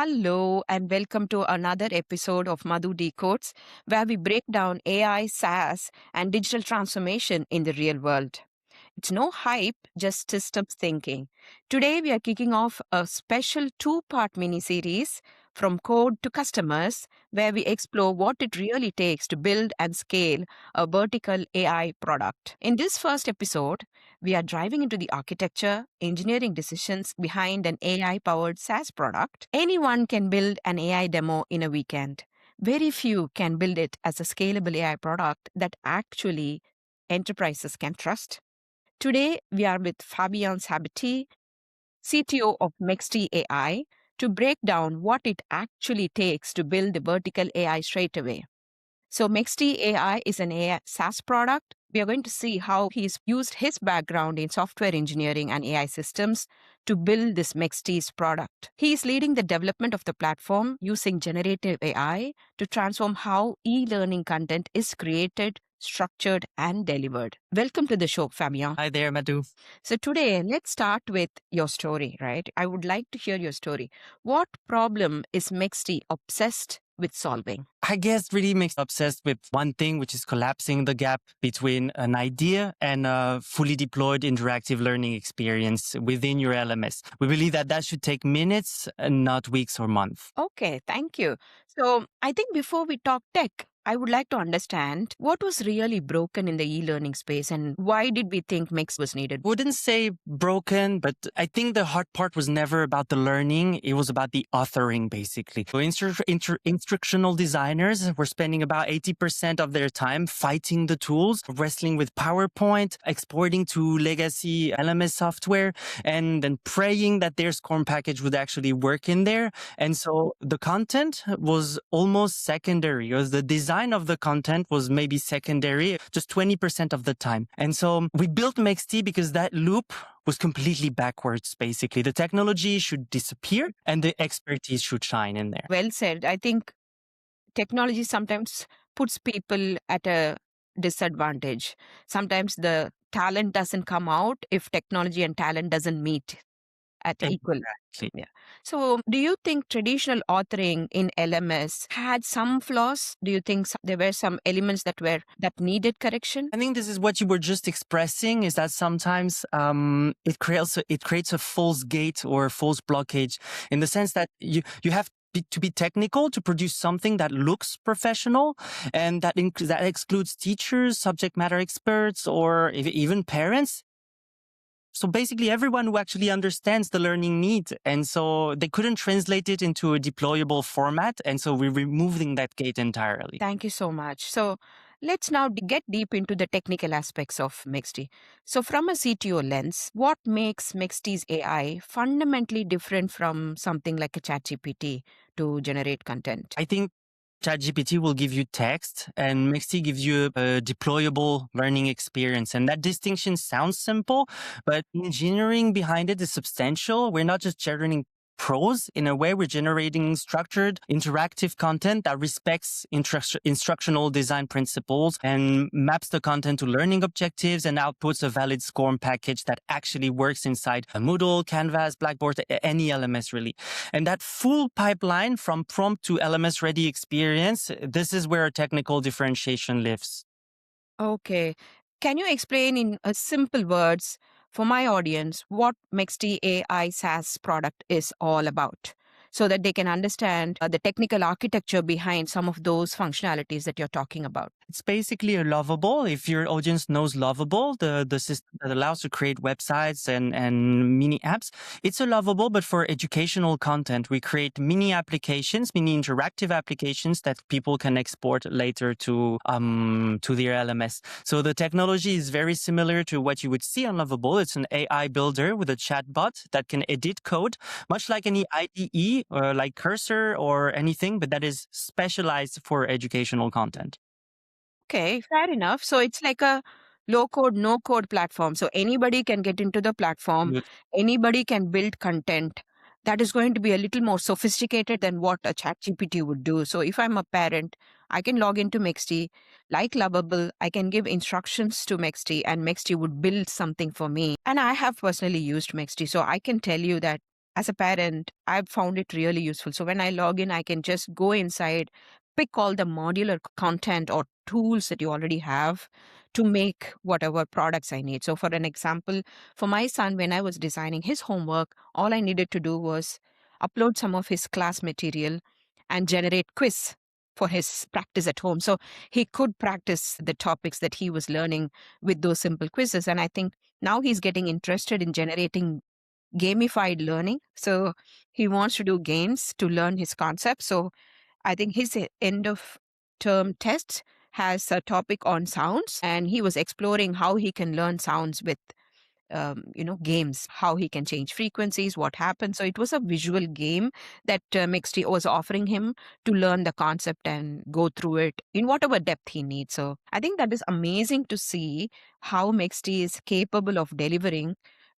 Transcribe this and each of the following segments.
Hello, and welcome to another episode of Madhu Decodes, where we break down AI, SaaS, and digital transformation in the real world. It's no hype, just systems thinking. Today, we are kicking off a special two-part mini-series from code to customers, where we explore what it really takes to build and scale a vertical AI product. In this first episode, we are driving into the architecture, engineering decisions behind an AI-powered SaaS product. Anyone can build an AI demo in a weekend. Very few can build it as a scalable AI product that actually enterprises can trust. Today, we are with Fabian Sabati, CTO of Mexty AI, to break down what it actually takes to build the vertical AI straight away. So, Mexty AI is an AI SaaS product. We are going to see how he's used his background in software engineering and AI systems to build this Mexty's product. He is leading the development of the platform using generative AI to transform how e-learning content is created, structured, and delivered. Welcome to the show, Fabian. Hi there, Madhu. So today, let's start with your story, right? I would like to hear your story. What problem is Mexty obsessed with solving? I guess really makes obsessed with one thing, which is collapsing the gap between an idea and a fully deployed interactive learning experience within your LMS. We believe that that should take minutes and not weeks or months. Okay, thank you. So I think before we talk tech, I would like to understand what was really broken in the e-learning space and why did we think Mix was needed? Wouldn't say broken, but I think the hard part was never about the learning. It was about the authoring, basically. So instructional designers were spending about 80% of their time fighting the tools, wrestling with PowerPoint, exporting to legacy LMS software, and then praying that their SCORM package would actually work in there. And so the content was almost secondary, because the design of the content was maybe secondary, just 20% of the time. And so we built Mexty because that loop was completely backwards, basically. The technology should disappear and the expertise should shine in there. Well said. I think technology sometimes puts people at a disadvantage. Sometimes the talent doesn't come out if technology and talent doesn't meet at equal. Exactly. Yeah. So do you think traditional authoring in LMS had some flaws? Do you think there were some elements that needed correction? I think this is what you were just expressing, is that sometimes it creates a false gate or a false blockage, in the sense that you have to be technical to produce something that looks professional, and that excludes teachers, subject matter experts, or even parents. So basically everyone who actually understands the learning need. And so they couldn't translate it into a deployable format. And so we're removing that gate entirely. Thank you so much. So let's now get deep into the technical aspects of Mexty. So from a CTO lens, what makes Mexty's AI fundamentally different from something like a ChatGPT to generate content? I think ChatGPT will give you text and Mexty gives you a deployable learning experience. And that distinction sounds simple, but engineering behind it is substantial. We're not just generating prose. In a way, we're generating structured, interactive content that respects instructional design principles and maps the content to learning objectives and outputs a valid SCORM package that actually works inside a Moodle, Canvas, Blackboard, any LMS really. And that full pipeline from prompt to LMS ready experience, this is where a technical differentiation lives. Okay. Can you explain in simple words for my audience what Mexty AI SaaS product is all about so that they can understand the technical architecture behind some of those functionalities that you're talking about? It's basically a Lovable. If your audience knows Lovable, the system that allows to create websites and mini apps, it's a Lovable, but for educational content. We create mini applications, mini interactive applications that people can export later to their LMS. So the technology is very similar to what you would see on Lovable. It's an AI builder with a chatbot that can edit code, much like any IDE or like Cursor or anything, but that is specialized for educational content. Okay, fair enough. So it's like a low code, no code platform. So anybody can get into the platform, anybody can build content that is going to be a little more sophisticated than what a chat GPT would do. So if I'm a parent, I can log into Mexty, like Lovable, I can give instructions to Mexty and Mexty would build something for me. And I have personally used Mexty, so I can tell you that as a parent, I've found it really useful. So when I log in, I can just go inside, pick all the modular content or tools that you already have to make whatever products I need. So, for an example, for my son, when I was designing his homework, all I needed to do was upload some of his class material and generate quiz for his practice at home. So he could practice the topics that he was learning with those simple quizzes. And I think now he's getting interested in generating gamified learning. So he wants to do games to learn his concepts. So I think his end of term test has a topic on sounds, and he was exploring how he can learn sounds with games, how he can change frequencies, what happens. So it was a visual game that Mixty was offering him to learn the concept and go through it in whatever depth he needs. So I think that is amazing to see how Mixty is capable of delivering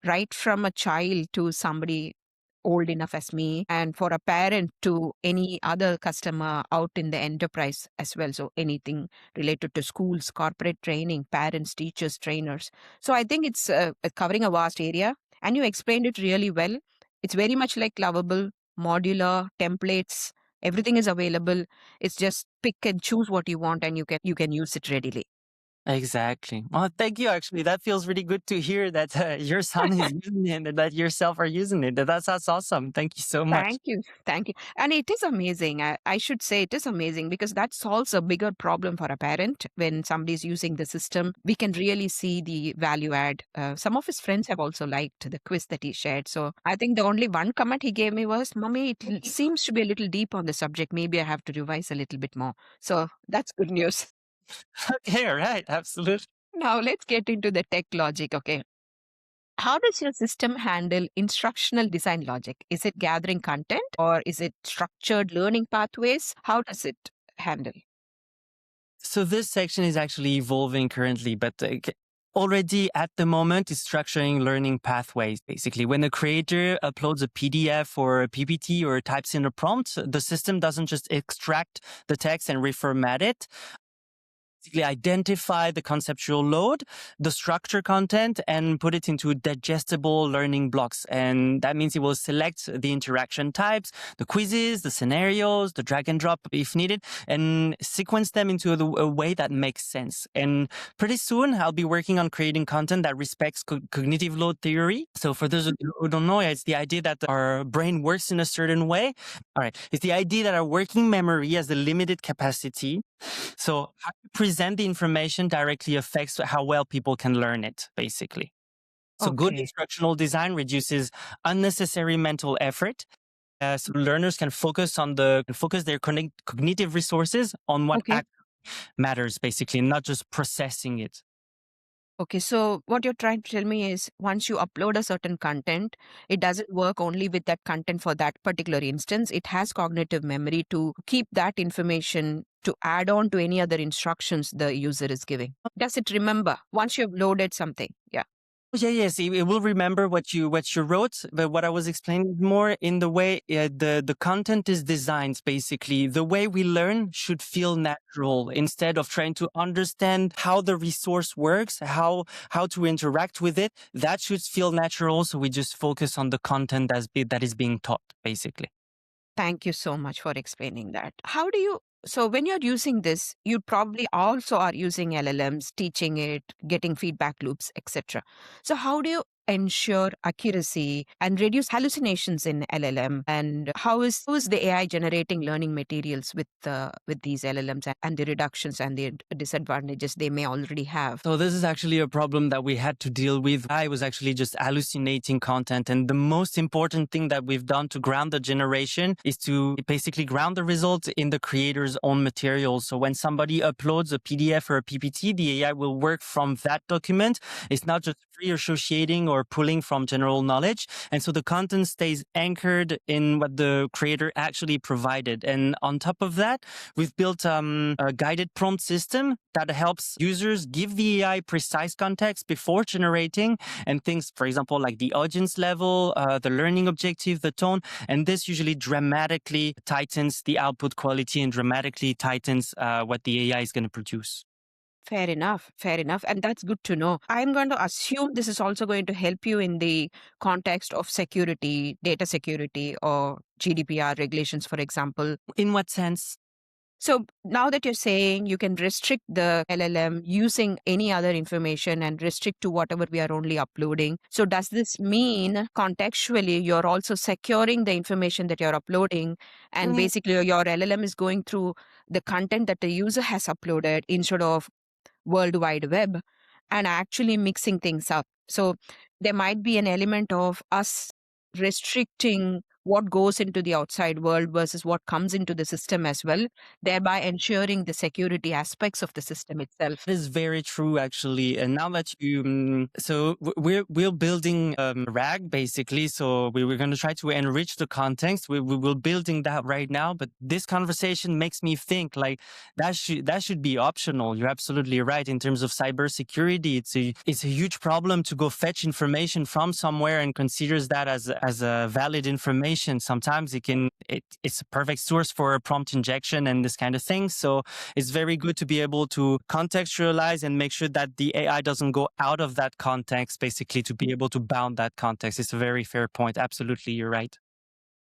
right from a child to somebody old enough as me, and for a parent to any other customer out in the enterprise as well. So anything related to schools, corporate training, parents, teachers, trainers. So I think it's covering a vast area, and you explained it really well. It's very much like lovable, modular templates. Everything is available. It's just pick and choose what you want, and you can use it readily. Exactly. Well, thank you. Actually, that feels really good to hear that your son is using it and that yourself are using it. That's awesome. Thank you so much. Thank you. Thank you. And it is amazing. I should say it is amazing because that solves a bigger problem for a parent. When somebody is using the system, we can really see the value add. Some of his friends have also liked the quiz that he shared. So I think the only one comment he gave me was, Mommy, seems to be a little deep on the subject. Maybe I have to revise a little bit more. So that's good news. Okay, all right. Absolutely. Now let's get into the tech logic. Okay. How does your system handle instructional design logic? Is it gathering content or is it structured learning pathways? How does it handle? So this section is actually evolving currently, but already at the moment is structuring learning pathways. Basically, when a creator uploads a PDF or a PPT or types in a prompt, the system doesn't just extract the text and reformat it. Basically identify the conceptual load, the structure content, and put it into digestible learning blocks. And that means it will select the interaction types, the quizzes, the scenarios, the drag and drop if needed, and sequence them into a way that makes sense. And pretty soon, I'll be working on creating content that respects cognitive load theory. So for those who don't know, it's the idea that our brain works in a certain way. All right. It's the idea that our working memory has a limited capacity. So how you present the information directly affects how well people can learn it, basically. So good Okay. instructional design reduces unnecessary mental effort. So learners can focus their cognitive resources on what Okay. matters, basically, not just processing it. Okay. So what you're trying to tell me is once you upload a certain content, it doesn't work only with that content for that particular instance. It has cognitive memory to keep that information to add on to any other instructions the user is giving. Does it remember once you've loaded something? Yeah. Yeah, yes, it will remember what you wrote. But what I was explaining is more in the way the content is designed. Basically, the way we learn should feel natural instead of trying to understand how the resource works, how to interact with it. That should feel natural. So we just focus on the content that is being taught, basically. Thank you so much for explaining that. How do you, so when you're using this, you probably also are using LLMs, teaching it, getting feedback loops, etc. So how do you ensure accuracy and reduce hallucinations in LLM? And how is the AI generating learning materials with these LLMs and the reductions and the disadvantages they may already have? So this is actually a problem that we had to deal with. I was actually just hallucinating content. And the most important thing that we've done to ground the generation is to basically ground the results in the creator's own material. So when somebody uploads a PDF or a PPT, the AI will work from that document. It's not just free associating or pulling from general knowledge. And so the content stays anchored in what the creator actually provided. And on top of that, we've built a guided prompt system that helps users give the AI precise context before generating and things, for example, like the audience level, the learning objective, the tone. And this usually dramatically tightens the output quality and dramatically tightens what the AI is going to produce. Fair enough. Fair enough. And that's good to know. I'm going to assume this is also going to help you in the context of security, data security, or GDPR regulations, for example. In what sense? So now that you're saying you can restrict the LLM using any other information and restrict to whatever we are only uploading. So does this mean contextually you're also securing the information that you're uploading, and Mm, basically your LLM is going through the content that the user has uploaded instead of World Wide Web and actually mixing things up. So there might be an element of us restricting what goes into the outside world versus what comes into the system as well, thereby ensuring the security aspects of the system itself. That is very true, actually. And now that you, we're building RAG basically. So we're going to try to enrich the context. We're building that right now. But this conversation makes me think like that should be optional. You're absolutely right. In terms of cybersecurity, it's a huge problem to go fetch information from somewhere and considers that as a valid information. Sometimes it's a perfect source for prompt injection and this kind of thing. So it's very good to be able to contextualize and make sure that the AI doesn't go out of that context, basically, to be able to bound that context. It's a very fair point. Absolutely, you're right.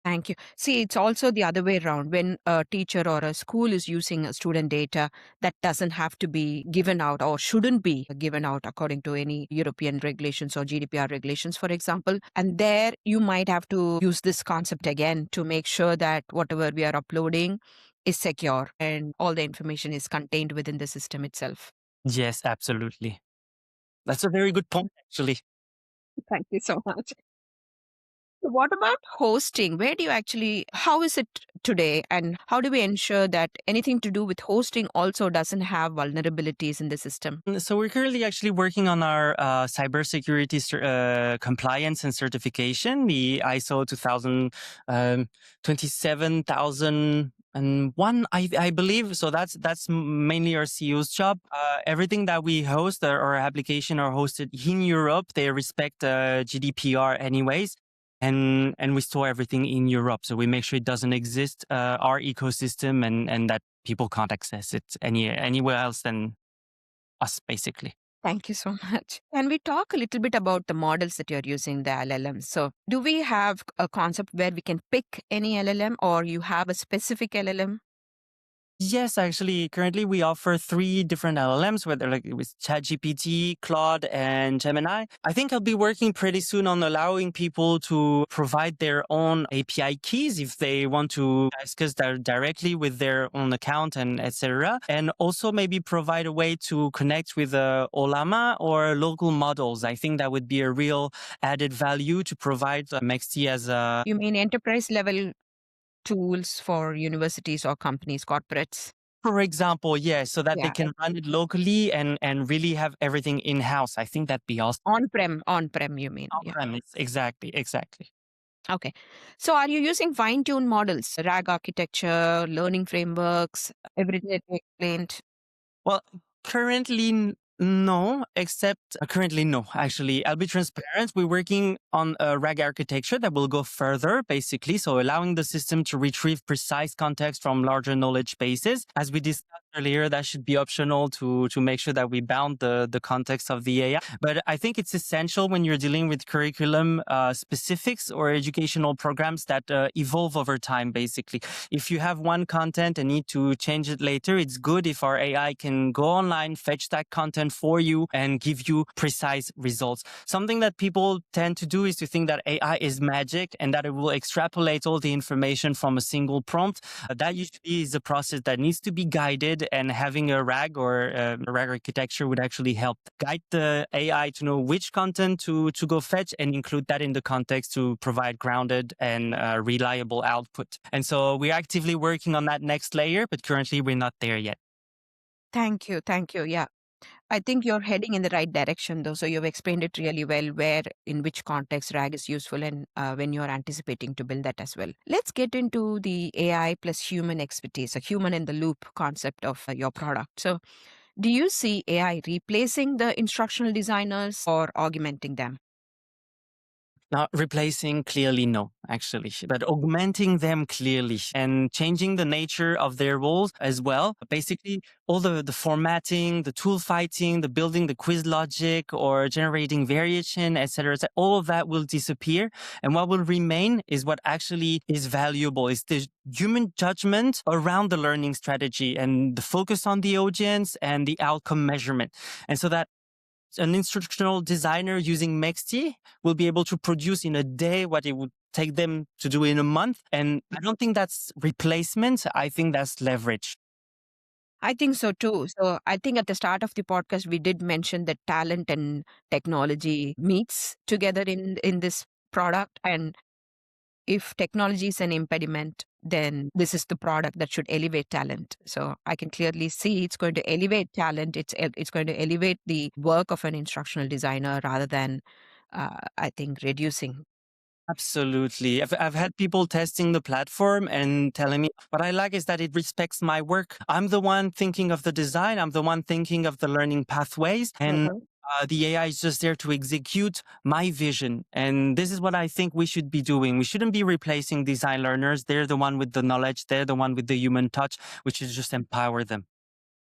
Thank you. See, it's also the other way around. When a teacher or a school is using a student data, that doesn't have to be given out or shouldn't be given out according to any European regulations or GDPR regulations, for example. And there you might have to use this concept again to make sure that whatever we are uploading is secure and all the information is contained within the system itself. Yes, absolutely. That's a very good point, actually. Thank you so much. What about hosting? Where do you actually, how is it today? And how do we ensure that anything to do with hosting also doesn't have vulnerabilities in the system? So we're currently actually working on our cybersecurity compliance and certification, the ISO 27001, I believe. So that's mainly our CEO's job. Everything that we host or our application are hosted in Europe. They respect GDPR anyways. And we store everything in Europe, so we make sure it doesn't exist our ecosystem and that people can't access it anywhere else than us, basically. Thank you so much. Can we talk a little bit about the models that you're using, the LLMs? So, do we have a concept where we can pick any LLM or you have a specific LLM? Yes, actually, currently we offer 3 different LLMs, whether like with ChatGPT, Claude, and Gemini. I think I'll be working pretty soon on allowing people to provide their own API keys if they want to discuss that directly with their own account and etc. And also maybe provide a way to connect with Olama or local models. I think that would be a real added value to provide Mexty as a You mean enterprise level tools for universities or companies, corporates? For example, yeah, so that they Yeah, can run it locally and really have everything in-house. I think that'd be awesome. on-prem, you mean? Yeah. On-premise, exactly, exactly. Okay. So are you using fine-tuned models, RAG architecture, learning frameworks, everything that you explained? Well, currently, no, except currently, no, actually. I'll be transparent. We're working on a RAG architecture that will go further, basically. So allowing the system to retrieve precise context from larger knowledge bases. As we discussed earlier, that should be optional to make sure that we bound the context of the AI. But I think it's essential when you're dealing with curriculum specifics or educational programs that evolve over time, basically. If you have one content and need to change it later, it's good if our AI can go online, fetch that content for you, and give you precise results. Something that people tend to do is to think that AI is magic and that it will extrapolate all the information from a single prompt. That usually is a process that needs to be guided, and having a RAG or a RAG architecture would actually help guide the AI to know which content to go fetch and include that in the context to provide grounded and reliable output. And so we're actively working on that next layer, but currently we're not there yet. Thank you. Thank you. Yeah. I think you're heading in the right direction, though. So you've explained it really well, where, in which context RAG is useful and when you're anticipating to build that as well. Let's get into the AI plus human expertise, a human in the loop concept of your product. So, do you see AI replacing the instructional designers or augmenting them? Not replacing, clearly, no, actually, but augmenting them clearly and changing the nature of their roles as well. Basically, all the formatting, the tool fighting, the building, the quiz logic, or generating variation, etc., all of that will disappear. And what will remain is what actually is valuable, is the human judgment around the learning strategy and the focus on the audience and the outcome measurement. And so that an instructional designer using Mexty will be able to produce in a day what it would take them to do in a month. And I don't think that's replacement. I think that's leverage. I think so too. So I think at the start of the podcast, we did mention that talent and technology meets together in this product. And if technology is an impediment, then this is the product that should elevate talent. So I can clearly see it's going to elevate talent. It's going to elevate the work of an instructional designer rather than, I think, reducing. Absolutely. I've had people testing the platform and telling me what I like is that it respects my work. I'm the one thinking of the design. I'm the one thinking of the learning pathways. And the AI is just there to execute my vision. And this is what I think we should be doing. We shouldn't be replacing design learners. They're the one with the knowledge. They're the one with the human touch, which is just empower them.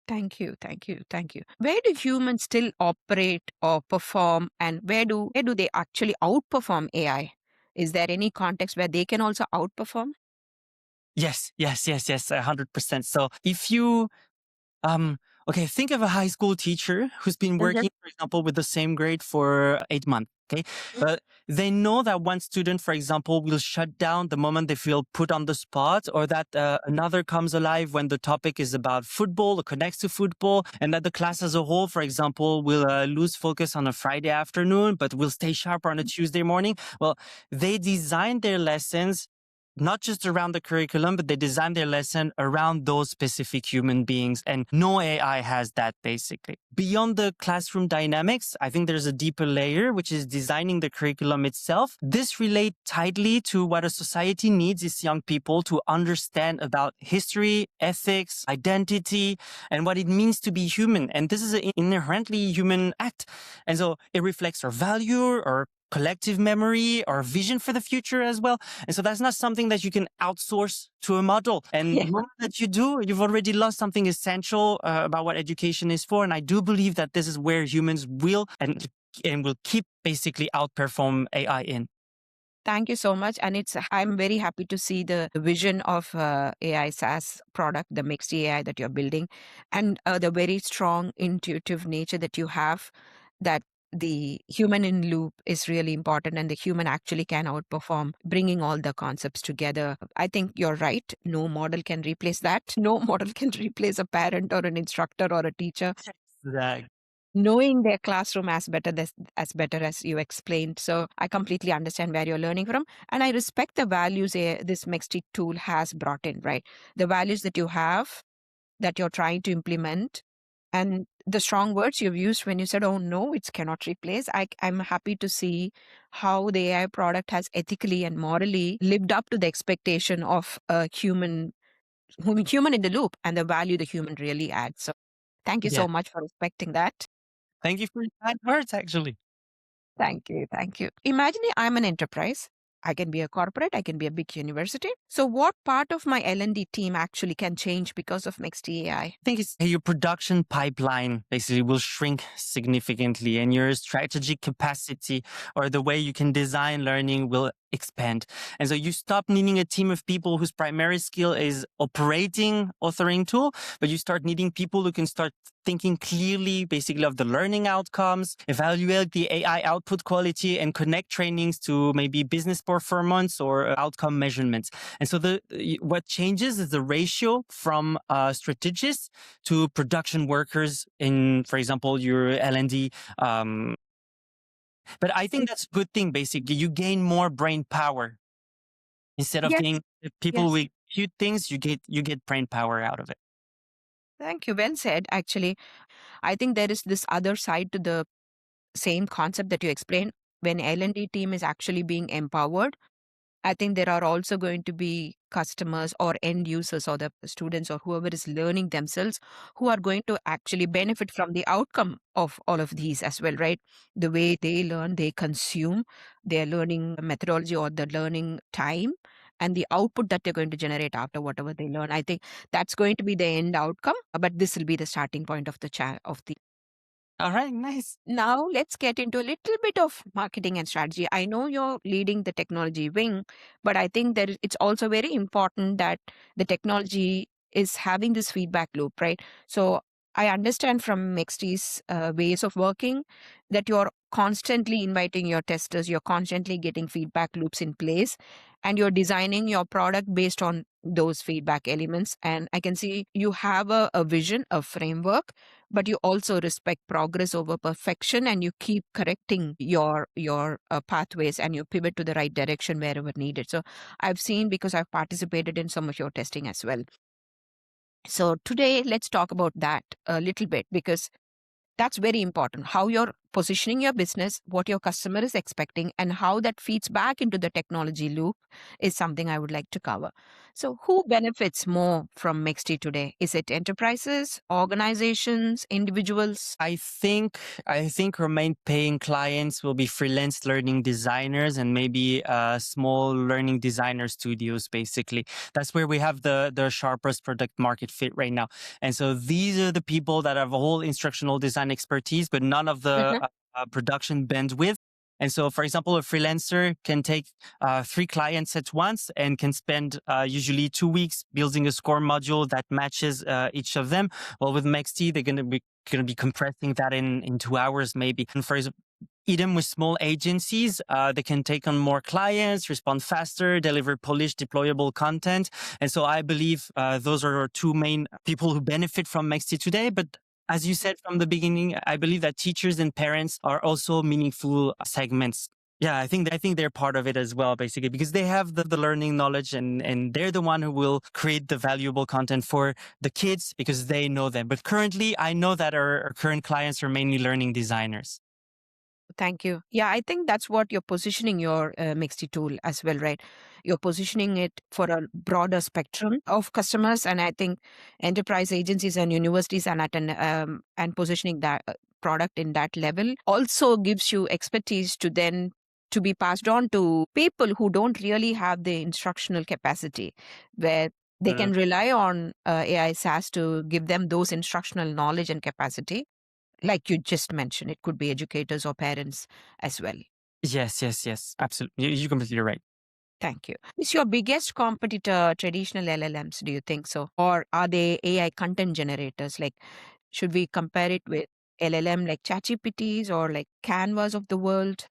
Thank you, thank you, thank you. Where do humans still operate or perform, and where do they actually outperform AI? Is there any context where they can also outperform? Yes, yes, yes, yes, 100%. So if you okay, think of a high school teacher who's been Mhm. working, for example, with the same grade for 8 months. Okay. But they know that one student, for example, will shut down the moment they feel put on the spot, or that another comes alive when the topic is about football or connects to football, and that the class as a whole, for example, will lose focus on a Friday afternoon, but will stay sharp on a Tuesday morning. Well, they design their lessons not just around the curriculum, but they design their lesson around those specific human beings. And no AI has that basically. Beyond the classroom dynamics, I think there's a deeper layer, which is designing the curriculum itself. This relates tightly to what a society needs is young people to understand about history, ethics, identity, and what it means to be human. And this is an inherently human act. And so it reflects our value, our collective memory, our vision for the future as well. And so that's not something that you can outsource to a model. And Yeah. the moment that you do, you've already lost something essential about what education is for. And I do believe that this is where humans will and will keep basically outperform AI in. Thank you so much. And I'm very happy to see the vision of AI SaaS product, the mixed AI that you're building, and the very strong intuitive nature that you have, that the human in loop is really important and the human actually can outperform bringing all the concepts together. I think you're right. No model can replace that. No model can replace a parent or an instructor or a teacher That, knowing their classroom as better as you explained. So I completely understand where you're learning from, and I respect the values this Mexty tool has brought in. Right, the values that you have, that you're trying to implement, and the strong words you've used when you said, "Oh no, it cannot replace." I'm happy to see how the AI product has ethically and morally lived up to the expectation of a human in the loop, and the value the human really adds. So thank you yeah. so much for respecting that. Thank you for your kind words, actually. Thank you. Thank you. Imagine I'm an enterprise. I can be a corporate, I can be a big university. So what part of my L&D team actually can change because of Next AI? I think it's your production pipeline basically will shrink significantly and your strategic capacity or the way you can design learning will expand. And so you stop needing a team of people whose primary skill is operating authoring tool, but you start needing people who can start thinking clearly basically of the learning outcomes, evaluate the AI output quality and connect trainings to maybe business performance or outcome measurements. And so what changes is the ratio from strategists to production workers in, for example, your L&D. But I think that's a good thing. Basically, you gain more brain power instead of Yes, getting people yes. with cute things. You get brain power out of it. Thank you. Well said. Actually, I think there is this other side to the same concept that you explained. When L&D team is actually being empowered, I think there are also going to be customers or end users or the students or whoever is learning themselves who are going to actually benefit from the outcome of all of these as well, right? The way they learn, they consume their learning methodology or the learning time and the output that they're going to generate after whatever they learn. I think that's going to be the end outcome, but this will be the starting point of the of the. All right, nice. Now, let's get into a little bit of marketing and strategy. I know you're leading the technology wing, but I think that it's also very important that the technology is having this feedback loop, right? So, I understand from Mexty's ways of working that you're constantly inviting your testers, you're constantly getting feedback loops in place, and you're designing your product based on those feedback elements. And I can see you have a vision, a framework, but you also respect progress over perfection, and you keep correcting your pathways, and you pivot to the right direction wherever needed. So I've seen, because I've participated in some of your testing as well. So today let's talk about that a little bit, because that's very important. How you're positioning your business, what your customer is expecting, and how that feeds back into the technology loop is something I would like to cover. So, who benefits more from Mexty today? Is it enterprises, organizations, individuals? I think our main paying clients will be freelance learning designers and maybe small learning designer studios. Basically, that's where we have the sharpest product market fit right now. And so these are the people that have a whole instructional design expertise, but none of the Mhm. production bandwidth. And so, for example, a freelancer can take 3 clients at once and can spend usually 2 weeks building a score module that matches each of them. Well, with Mexty, they're going to be compressing that in 2 hours maybe. And for Idem with small agencies, they can take on more clients, respond faster, deliver polished, deployable content. And so I believe those are our two main people who benefit from Mexty today. But as you said from the beginning, I believe that teachers and parents are also meaningful segments. Yeah, I think they're part of it as well, basically, because they have the learning knowledge, and they're the one who will create the valuable content for the kids because they know them. But currently, I know that our current clients are mainly learning designers. Thank you. Yeah, I think that's what you're positioning your Mixty tool as well, right? You're positioning it for a broader spectrum of customers, and I think enterprise agencies and universities are at an and positioning that product in that level also gives you expertise to then to be passed on to people who don't really have the instructional capacity, where they can rely on AI SaaS to give them those instructional knowledge and capacity, like you just mentioned. It could be educators or parents as well. Yes, yes, yes. Absolutely. You're completely right. Thank you. Is your biggest competitor traditional LLMs, do you think so? Or are they AI content generators? Like, should we compare it with LLM like ChatGPTs or like Canvas of the world?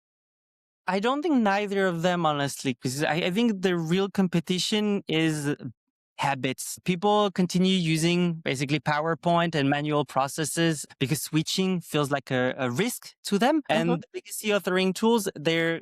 I don't think neither of them, honestly, because I think the real competition is habits. People continue using basically PowerPoint and manual processes because switching feels like a risk to them. Uh-huh. And legacy authoring tools, they're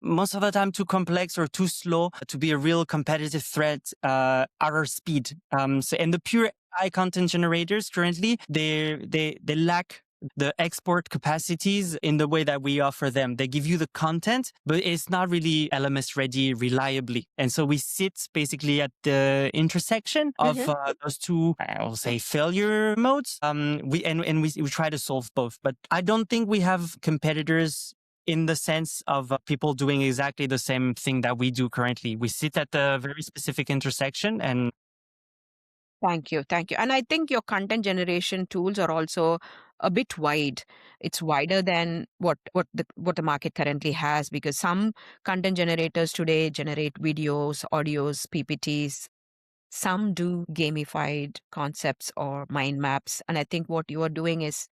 most of the time too complex or too slow to be a real competitive threat at our speed. And the pure AI content generators currently, they lack the export capacities in the way that we offer them. They give you the content, but it's not really LMS ready reliably. And so we sit basically at the intersection of Mhm. those two, I will say, failure modes. We try to solve both, but I don't think we have competitors in the sense of people doing exactly the same thing that we do currently. We sit at a very specific intersection, and Thank you. Thank you. And I think your content generation tools are also a bit wide. It's wider than what the market currently has, because some content generators today generate videos, audios, PPTs. Some do gamified concepts or mind maps. And I think what you are doing is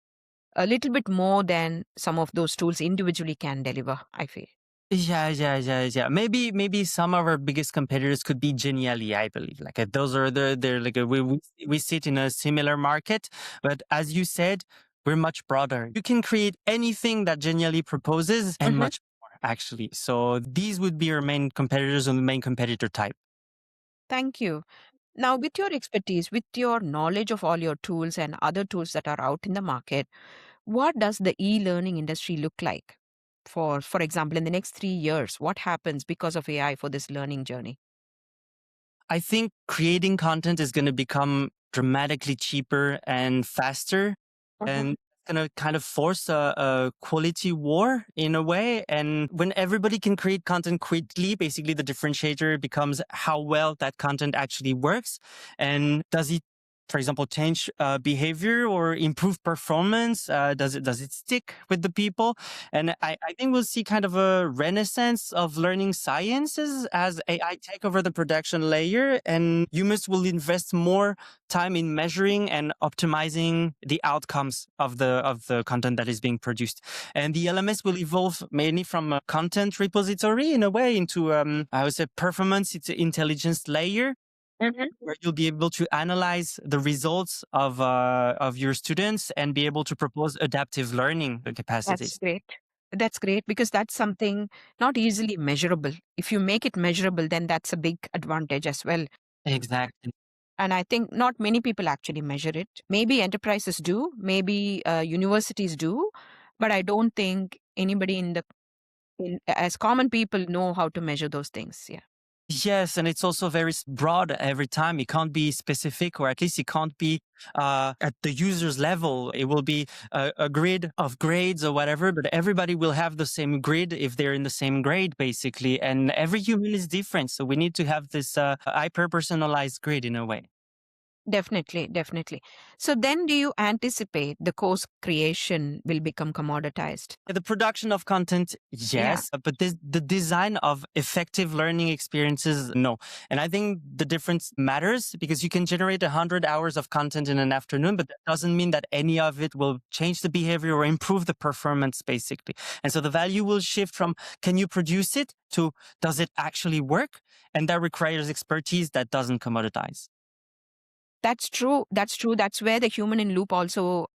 a little bit more than some of those tools individually can deliver, I feel. yeah. Maybe some of our biggest competitors could be Genially, I believe. Like those are they're like we sit in a similar market, but as you said, we're much broader. You can create anything that Genially proposes and Mhm. much more, actually. So these would be our main competitors and the main competitor type. Thank you. Now, with your expertise, with your knowledge of all your tools and other tools that are out in the market, what does the e learning industry look like? for example, in the next 3 years? What happens because of AI for this learning journey? I think creating content is going to become dramatically cheaper and faster. Mhm. And it's going to kind of force a quality war in a way. And when everybody can create content quickly, basically the differentiator becomes how well that content actually works. And does it, for example, change behavior or improve performance? Does it stick with the people? And I think we'll see kind of a renaissance of learning sciences as AI take over the production layer, and humans will invest more time in measuring and optimizing the outcomes of the content that is being produced. And the LMS will evolve mainly from a content repository in a way into I would say performance intelligence layer, Mhm. where you'll be able to analyze the results of your students and be able to propose adaptive learning That's capacities. great. That's great because that's something not easily measurable. If you make it measurable, then that's a big advantage as well. Exactly. And I think not many people actually measure it. Maybe enterprises do, maybe universities do, but I don't think anybody as common people know how to measure those things. Yeah, Yes, and it's also very broad every time. It can't be specific, or at least it can't be at the user's level. It will be a grid of grades or whatever, but everybody will have the same grid if they're in the same grade, basically. And every human is different, so we need to have this hyper-personalized grid in a way. definitely, definitely. So then, do you anticipate the course creation will become commoditized? The production of content, Yeah, yes, but the design of effective learning experiences, no. And I think the difference matters because you can generate 100 hours of content in an afternoon, but that doesn't mean that any of it will change the behavior or improve the performance, basically. And so the value will shift from can you produce it to does it actually work? And that requires expertise that doesn't commoditize. that's true. That's true. That's where the human in loop also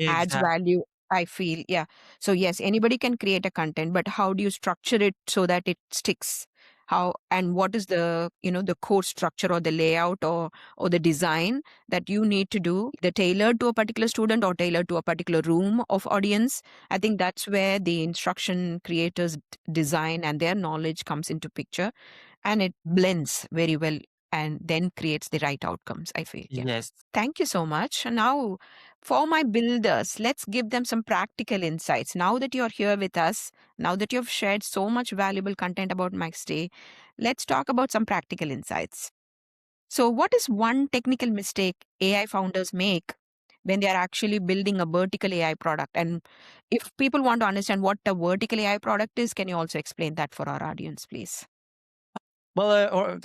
adds Exactly. value, I feel. Yeah. So yes, anybody can create a content, but how do you structure it so that it sticks? How and what is the, the core structure or the layout or the design that you need to do, the tailored to a particular student or tailored to a particular room of audience? I think that's where the instruction creators design and their knowledge comes into picture, and it blends very well and then creates the right outcomes, I feel. Yeah. Yes. Thank you so much. Now, for my builders, let's give them some practical insights. Now that you're here with us, now that you've shared so much valuable content about Mexty, let's talk about some practical insights. So, what is one technical mistake AI founders make when they are actually building a vertical AI product? And if people want to understand what a vertical AI product is, can you also explain that for our audience, please? Well,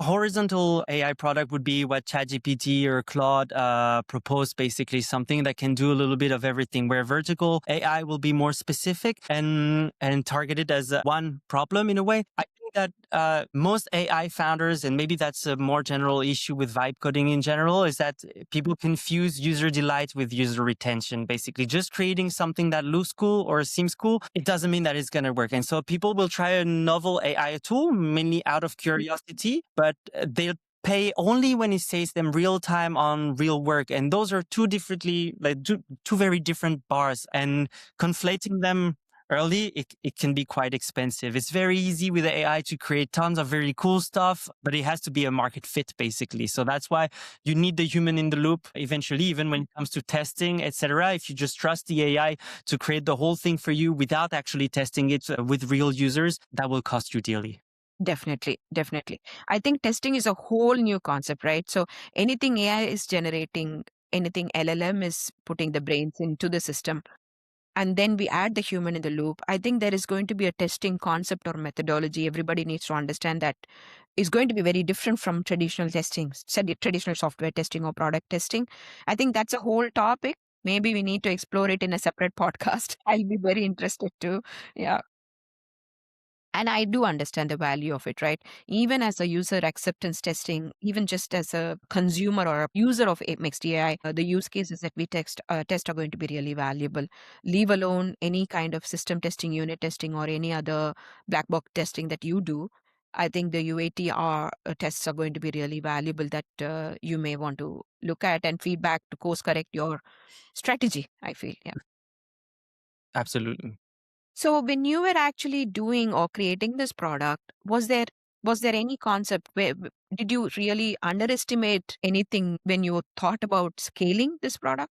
horizontal AI product would be what ChatGPT or Claude proposed, basically something that can do a little bit of everything. Where vertical AI will be more specific and targeted as one problem in a way. I think that most AI founders, and maybe that's a more general issue with vibe coding in general, is that people confuse user delight with user retention. Basically, just creating something that looks cool or seems cool, it doesn't mean that it's going to work. And so people will try a novel AI tool mainly out of curiosity, but they'll pay only when it saves them real time on real work. And those are two very different bars, and conflating them early, it can be quite expensive. It's very easy with AI to create tons of very cool stuff, but it has to be a market fit, basically. So that's why you need the human in the loop eventually, even when it comes to testing, etc. If you just trust the AI to create the whole thing for you without actually testing it with real users, that will cost you dearly. Definitely, definitely. I think testing is a whole new concept, right? So anything AI is generating, anything LLM is putting the brains into the system, and then we add the human in the loop. I think there is going to be a testing concept or methodology. Everybody needs to understand that is going to be very different from traditional testing, traditional software testing or product testing. I think that's a whole topic. Maybe we need to explore it in a separate podcast. I'll be very interested too. Yeah. And I do understand the value of it, right? Even as a user acceptance testing, even just as a consumer or a user of Mixed AI, the use cases that we test are going to be really valuable. Leave alone any kind of system testing, unit testing, or any other black box testing that you do. I think the UATR tests are going to be really valuable that you may want to look at and feedback to course correct your strategy, I feel. Yeah. Absolutely. So when you were actually doing or creating this product, was there any concept where did you really underestimate anything when you thought about scaling this product?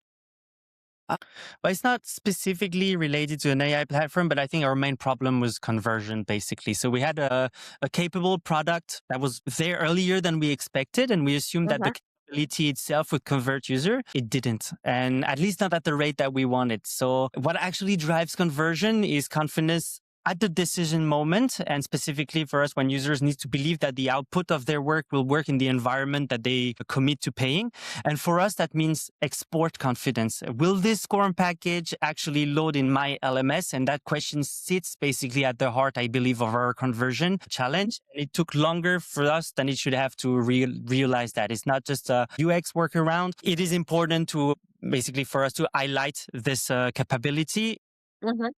But it's not specifically related to an AI platform, but I think our main problem was conversion, basically. So we had a capable product that was there earlier than we expected, and we assumed that the capability itself would convert user. It didn't, and at least not at the rate that we wanted. So what actually drives conversion is confidence at the decision moment, and specifically for us, when users need to believe that the output of their work will work in the environment that they commit to paying. And for us, that means export confidence. Will this Scorm package actually load in my LMS? And that question sits basically at the heart, I believe, of our conversion challenge. And it took longer for us than it should have to realize that. It's not just a UX workaround. It is important to basically for us to highlight this capability. Mhm.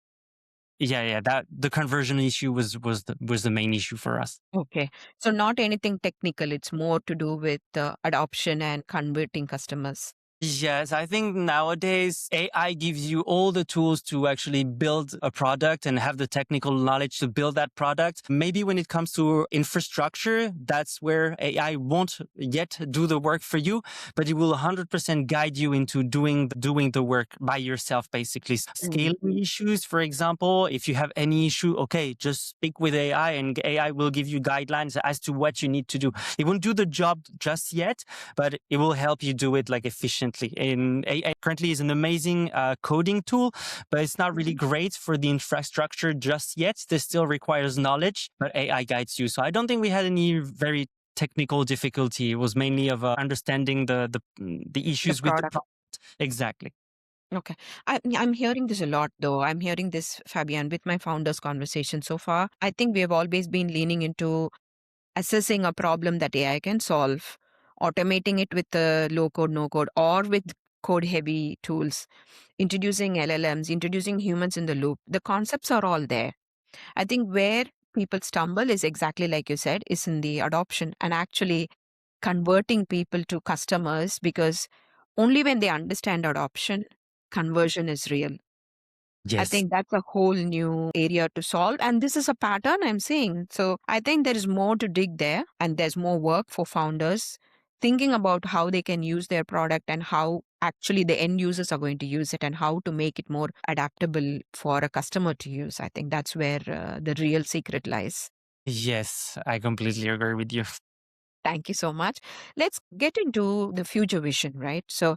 Yeah, that the conversion issue was the main issue for us. Okay. So not anything technical, it's more to do with adoption and converting customers. Yes, I think nowadays AI gives you all the tools to actually build a product and have the technical knowledge to build that product. Maybe when it comes to infrastructure, that's where AI won't yet do the work for you, but it will 100% guide you into doing the work by yourself, basically. Mm. Scaling issues, for example, if you have any issue, okay, just speak with AI and AI will give you guidelines as to what you need to do. It won't do the job just yet, but it will help you do it like efficiently. And AI currently is an amazing coding tool, but it's not really great for the infrastructure just yet. This still requires knowledge, but AI guides you. So I don't think we had any very technical difficulty. It was mainly of understanding the The issues with the product. product. Exactly. Okay. I'm hearing this a lot though. I'm hearing this, Fabian, with my founders conversation so far. I think we have always been leaning into assessing a problem that AI can solve, automating it with the low code, no code, or with code heavy tools, introducing LLMs, introducing humans in the loop. The concepts are all there. I think where people stumble is exactly like you said, is in the adoption and actually converting people to customers because only when they understand adoption, conversion is real. I Yes. think that's a whole new area to solve. And this is a pattern I'm seeing. So I think there is more to dig there and there's more work for founders thinking about how they can use their product and how actually the end users are going to use it and how to make it more adaptable for a customer to use. I think that's where the real secret lies. Yes, I completely agree with you. Thank you so much. Let's get into the future vision, right? So,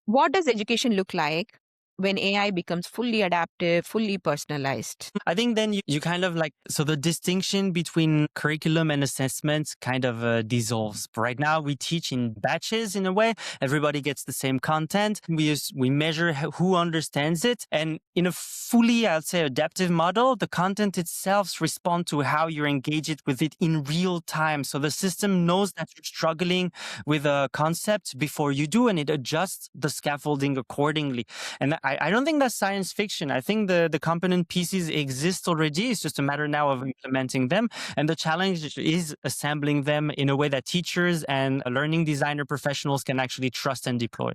what does education look like when AI becomes fully adaptive, fully personalized? I think then you kind of like, so the distinction between curriculum and assessment kind of dissolves. Right now, we teach in batches in a way. Everybody gets the same content. We measure who understands it. And in a fully, I'd say, adaptive model, the content itself responds to how you engage it with it in real time. So the system knows that you're struggling with a concept before you do, and it adjusts the scaffolding accordingly. And I don't think that's science fiction. I think the component pieces exist already. It's just a matter now of implementing them. And the challenge is assembling them in a way that teachers and learning designer professionals can actually trust and deploy.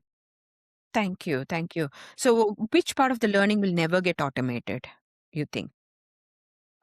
Thank you. Thank you. So, which part of the learning will never get automated, you think?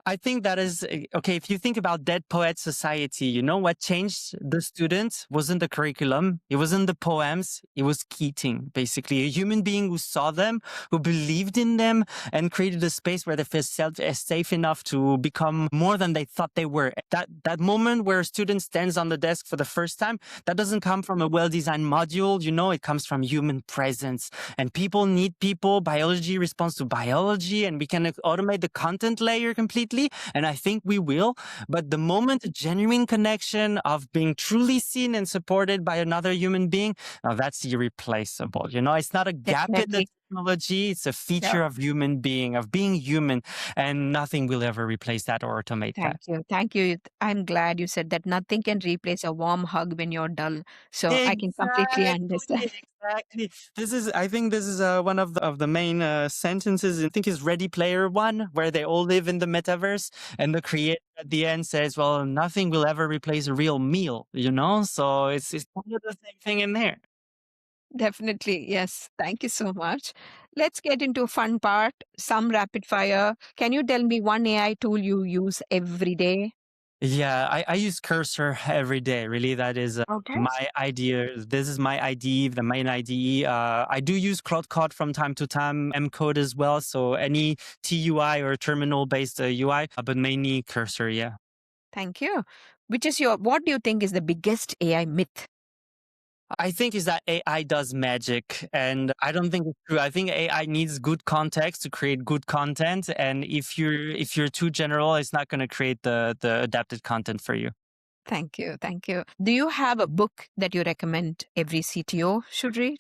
I think that is okay. If you think about Dead Poet Society, you know what changed the students wasn't the curriculum, it wasn't the poems, it was Keating, basically a human being who saw them, who believed in them, and created a space where they felt safe enough to become more than they thought they were. That moment where a student stands on the desk for the first time, that doesn't come from a well-designed module. You know, it comes from human presence, and people need people. Biology responds to biology, and we can automate the content layer completely. And I think we will. But the moment a genuine connection of being truly seen and supported by another human being, now that's irreplaceable. You know, it's not a gap in the Definitely. technology. It's a Yeah. feature of human being, of being human, and nothing will ever replace that or automate that. Thank you. Thank you. I'm glad you said that nothing can replace a warm hug when you're dull. So I can completely understand. Exactly. I think this is one of the main sentences. I think is Ready Player One, where they all live in the metaverse, and the creator at the end says, "Well, nothing will ever replace a real meal." You know, so it's kind of the same thing in there. Definitely. Yes. Thank you so much. Let's get into a fun part, some rapid fire. Can you tell me one AI tool you use every day? Yeah, I use Cursor every day. Really, that is Okay. my idea. This is my IDE, the main IDE. I do use Cloud Code from time to time, M Code as well. So any TUI or terminal based UI, but mainly Cursor. Yeah. Thank you. What do you think is the biggest AI myth? I think is that AI does magic, and I don't think it's true. I think AI needs good context to create good content, and if you're too general, it's not going to create the adapted content for you. Thank you. Thank you. Do you have a book that you recommend every CTO should read?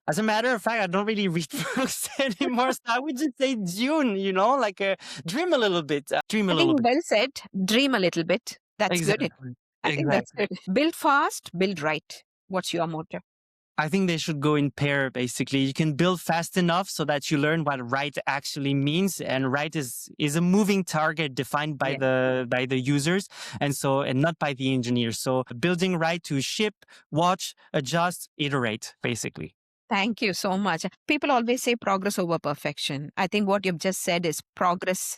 As a matter of fact, I don't really read books anymore, so I would just say Dune. Like dream a little bit, dream a I little think bit. well said. Dream a little bit. That's good. Exactly, I think that's exactly. good. Build fast, build right. What's your motto? I think they should go in pair, basically. You can build fast enough so that you learn what right actually means. And right is a moving target defined by Yeah. the users and not by the engineers. So building right to ship, watch, adjust, iterate, basically. Thank you so much. People always say progress over perfection. I think what you've just said is progress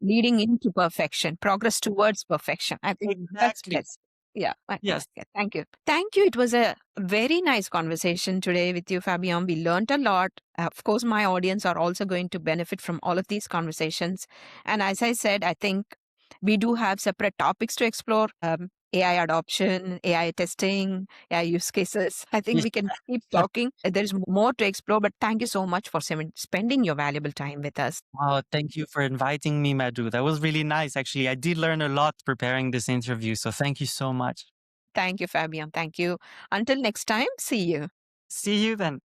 leading into perfection, progress towards perfection. I think that's Exactly. best. Yeah. Yes. Okay. Thank you. Thank you. It was a very nice conversation today with you, Fabian. We learned a lot. Of course, my audience are also going to benefit from all of these conversations. And as I said, I think we do have separate topics to explore. AI adoption, AI testing, AI use cases. I think we can keep talking. There's more to explore, but thank you so much for spending your valuable time with us. Oh, thank you for inviting me, Madhu. That was really nice. Actually, I did learn a lot preparing this interview. So thank you so much. Thank you, Fabian. Thank you. Until next time, see you. See you then.